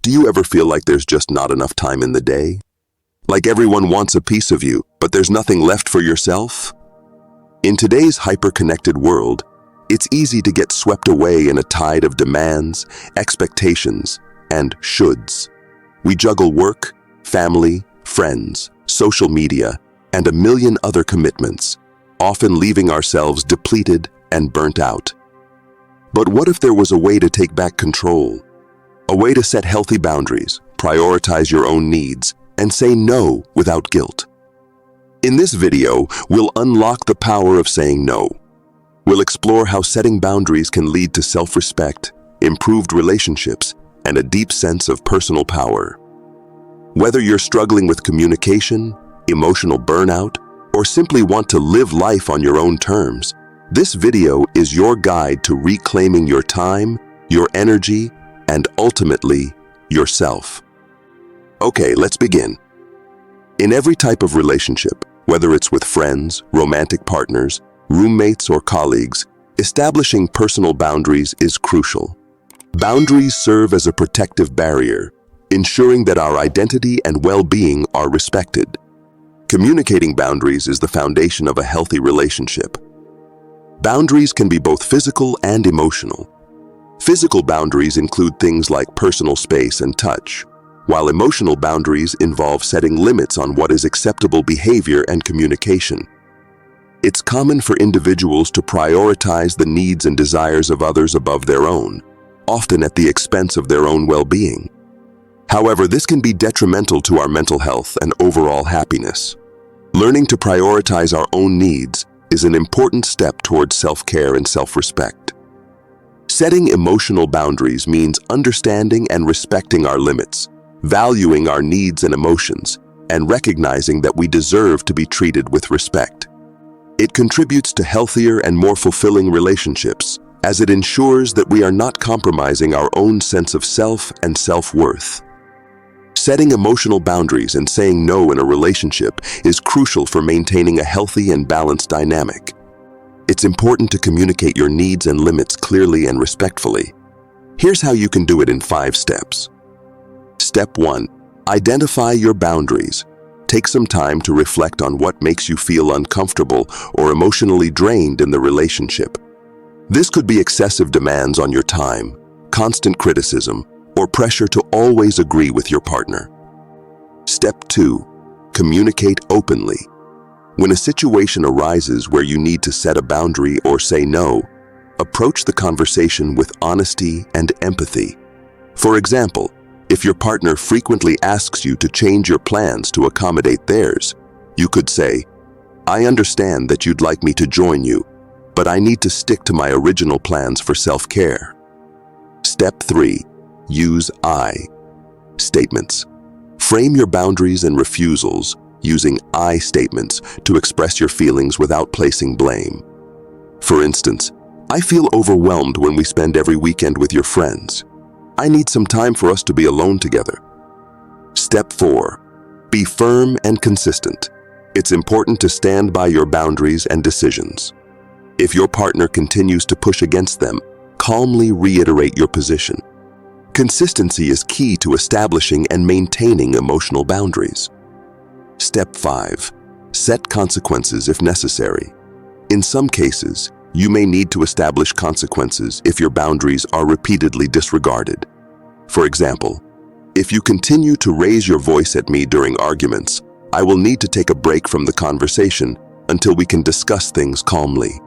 Do you ever feel like there's just not enough time in the day? Like everyone wants a piece of you, but there's nothing left for yourself? In today's hyper-connected world, it's easy to get swept away in a tide of demands, expectations, and shoulds. We juggle work, family, friends, social media, and a million other commitments, often leaving ourselves depleted and burnt out. But what if there was a way to take back control? A way to set healthy boundaries, prioritize your own needs, and say no without guilt. In this video, we'll unlock the power of saying no. We'll explore how setting boundaries can lead to self-respect, improved relationships, and a deep sense of personal power. Whether you're struggling with communication, emotional burnout, or simply want to live life on your own terms, this video is your guide to reclaiming your time, your energy, and ultimately, yourself. Okay, let's begin. In every type of relationship, whether it's with friends, romantic partners, roommates, or colleagues, establishing personal boundaries is crucial. Boundaries serve as a protective barrier, ensuring that our identity and well-being are respected. Communicating boundaries is the foundation of a healthy relationship. Boundaries can be both physical and emotional. Physical boundaries include things like personal space and touch, while emotional boundaries involve setting limits on what is acceptable behavior and communication. It's common for individuals to prioritize the needs and desires of others above their own, often at the expense of their own well-being. However, this can be detrimental to our mental health and overall happiness. Learning to prioritize our own needs is an important step towards self-care and self-respect. Setting emotional boundaries means understanding and respecting our limits, valuing our needs and emotions, and recognizing that we deserve to be treated with respect. It contributes to healthier and more fulfilling relationships, as it ensures that we are not compromising our own sense of self and self-worth. Setting emotional boundaries and saying no in a relationship is crucial for maintaining a healthy and balanced dynamic. It's important to communicate your needs and limits clearly and respectfully. Here's how you can do it in 5 steps. Step 1. Identify your boundaries. Take some time to reflect on what makes you feel uncomfortable or emotionally drained in the relationship. This could be excessive demands on your time, constant criticism, or pressure to always agree with your partner. Step 2. Communicate openly. When a situation arises where you need to set a boundary or say no, approach the conversation with honesty and empathy. For example, if your partner frequently asks you to change your plans to accommodate theirs, you could say, "I understand that you'd like me to join you, but I need to stick to my original plans for self-care." Step 3. Use I statements. Frame your boundaries and refusals using I statements to express your feelings without placing blame. For instance, "I feel overwhelmed when we spend every weekend with your friends. I need some time for us to be alone together." Step 4. Be firm and consistent. It's important to stand by your boundaries and decisions. If your partner continues to push against them, calmly reiterate your position. Consistency is key to establishing and maintaining emotional boundaries. Step 5. Set consequences if necessary. In some cases, you may need to establish consequences if your boundaries are repeatedly disregarded. For example, if you continue to raise your voice at me during arguments, I will need to take a break from the conversation until we can discuss things calmly.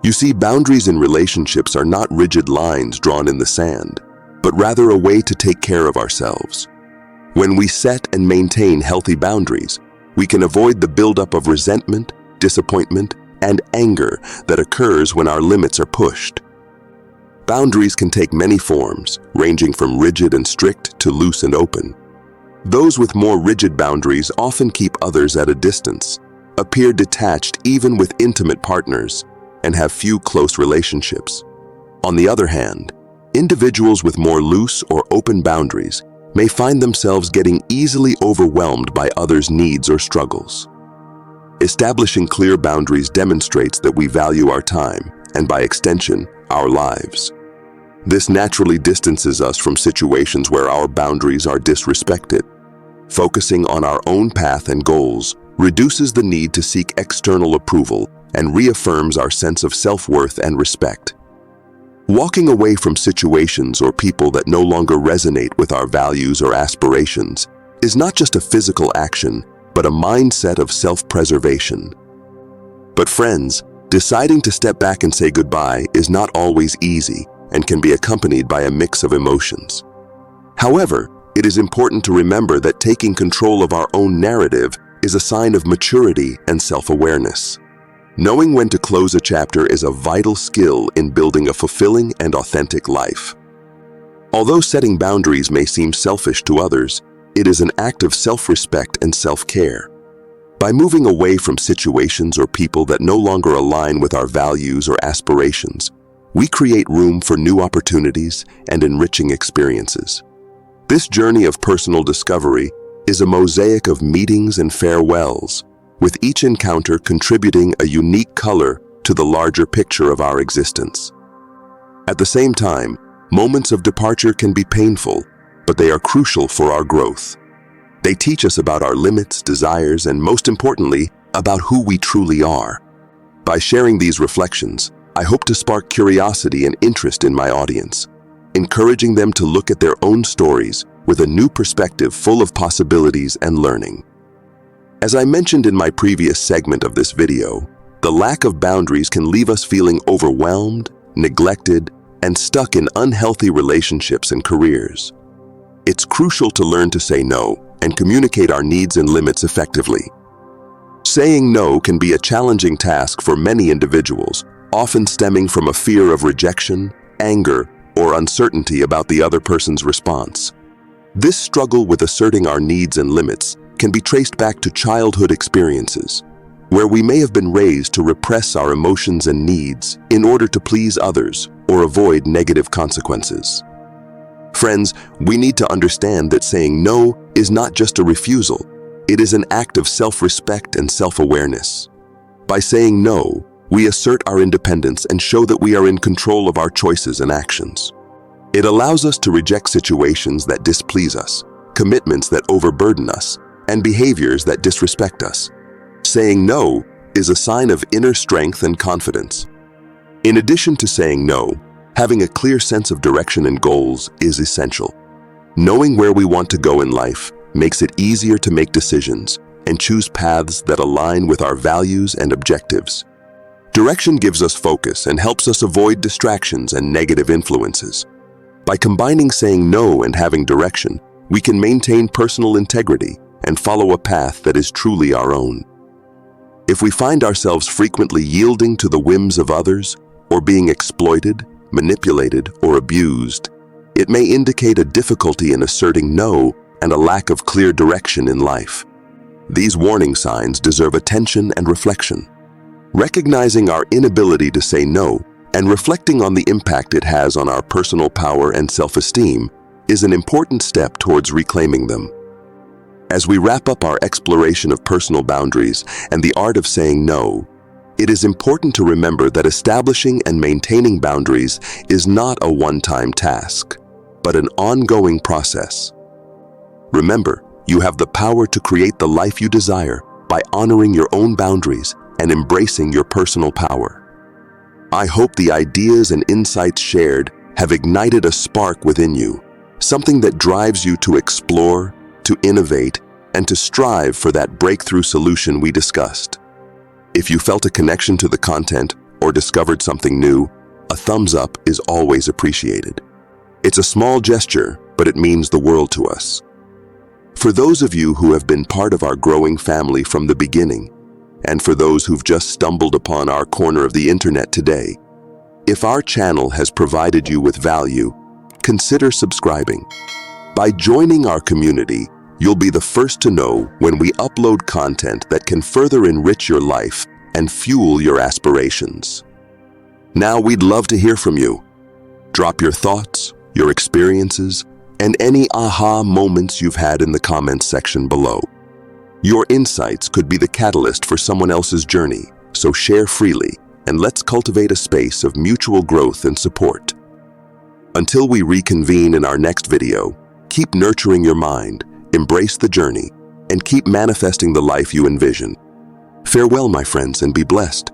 You see, boundaries in relationships are not rigid lines drawn in the sand, but rather a way to take care of ourselves. When we set and maintain healthy boundaries, we can avoid the buildup of resentment, disappointment, and anger that occurs when our limits are pushed. Boundaries can take many forms, ranging from rigid and strict to loose and open. Those with more rigid boundaries often keep others at a distance, appear detached even with intimate partners, and have few close relationships. On the other hand, individuals with more loose or open boundaries may find themselves getting easily overwhelmed by others' needs or struggles. Establishing clear boundaries demonstrates that we value our time, and by extension, our lives. This naturally distances us from situations where our boundaries are disrespected. Focusing on our own path and goals reduces the need to seek external approval and reaffirms our sense of self-worth and respect. Walking away from situations or people that no longer resonate with our values or aspirations is not just a physical action, but a mindset of self-preservation. But friends, deciding to step back and say goodbye is not always easy and can be accompanied by a mix of emotions. However, it is important to remember that taking control of our own narrative is a sign of maturity and self-awareness. Knowing when to close a chapter is a vital skill in building a fulfilling and authentic life. Although setting boundaries may seem selfish to others, it is an act of self-respect and self-care. By moving away from situations or people that no longer align with our values or aspirations, we create room for new opportunities and enriching experiences. This journey of personal discovery is a mosaic of meetings and farewells, with each encounter contributing a unique color to the larger picture of our existence. At the same time, moments of departure can be painful, but they are crucial for our growth. They teach us about our limits, desires, and most importantly, about who we truly are. By sharing these reflections, I hope to spark curiosity and interest in my audience, encouraging them to look at their own stories with a new perspective full of possibilities and learning. As I mentioned in my previous segment of this video, the lack of boundaries can leave us feeling overwhelmed, neglected, and stuck in unhealthy relationships and careers. It's crucial to learn to say no and communicate our needs and limits effectively. Saying no can be a challenging task for many individuals, often stemming from a fear of rejection, anger, or uncertainty about the other person's response. This struggle with asserting our needs and limits can be traced back to childhood experiences, where we may have been raised to repress our emotions and needs in order to please others or avoid negative consequences. Friends, we need to understand that saying no is not just a refusal, it is an act of self-respect and self-awareness. By saying no, we assert our independence and show that we are in control of our choices and actions. It allows us to reject situations that displease us, commitments that overburden us, and behaviors that disrespect us. Saying no is a sign of inner strength and confidence. In addition to saying no, having a clear sense of direction and goals is essential. Knowing where we want to go in life makes it easier to make decisions and choose paths that align with our values and objectives. Direction gives us focus and helps us avoid distractions and negative influences. By combining saying no and having direction, we can maintain personal integrity and follow a path that is truly our own. If we find ourselves frequently yielding to the whims of others or being exploited, manipulated, or abused, it may indicate a difficulty in asserting no and a lack of clear direction in life. These warning signs deserve attention and reflection. Recognizing our inability to say no and reflecting on the impact it has on our personal power and self-esteem is an important step towards reclaiming them. As we wrap up our exploration of personal boundaries and the art of saying no, it is important to remember that establishing and maintaining boundaries is not a one-time task, but an ongoing process. Remember, you have the power to create the life you desire by honoring your own boundaries and embracing your personal power. I hope the ideas and insights shared have ignited a spark within you, something that drives you to explore, to innovate, and to strive for that breakthrough solution we discussed. If you felt a connection to the content or discovered something new, a thumbs up is always appreciated. It's a small gesture, but it means the world to us. For those of you who have been part of our growing family from the beginning, and for those who've just stumbled upon our corner of the internet today, if our channel has provided you with value, consider subscribing. By joining our community, you'll be the first to know when we upload content that can further enrich your life and fuel your aspirations. Now we'd love to hear from you. Drop your thoughts, your experiences, and any aha moments you've had in the comments section below. Your insights could be the catalyst for someone else's journey, so share freely and let's cultivate a space of mutual growth and support. Until we reconvene in our next video, keep nurturing your mind, embrace the journey, and keep manifesting the life you envision. Farewell, my friends, and be blessed.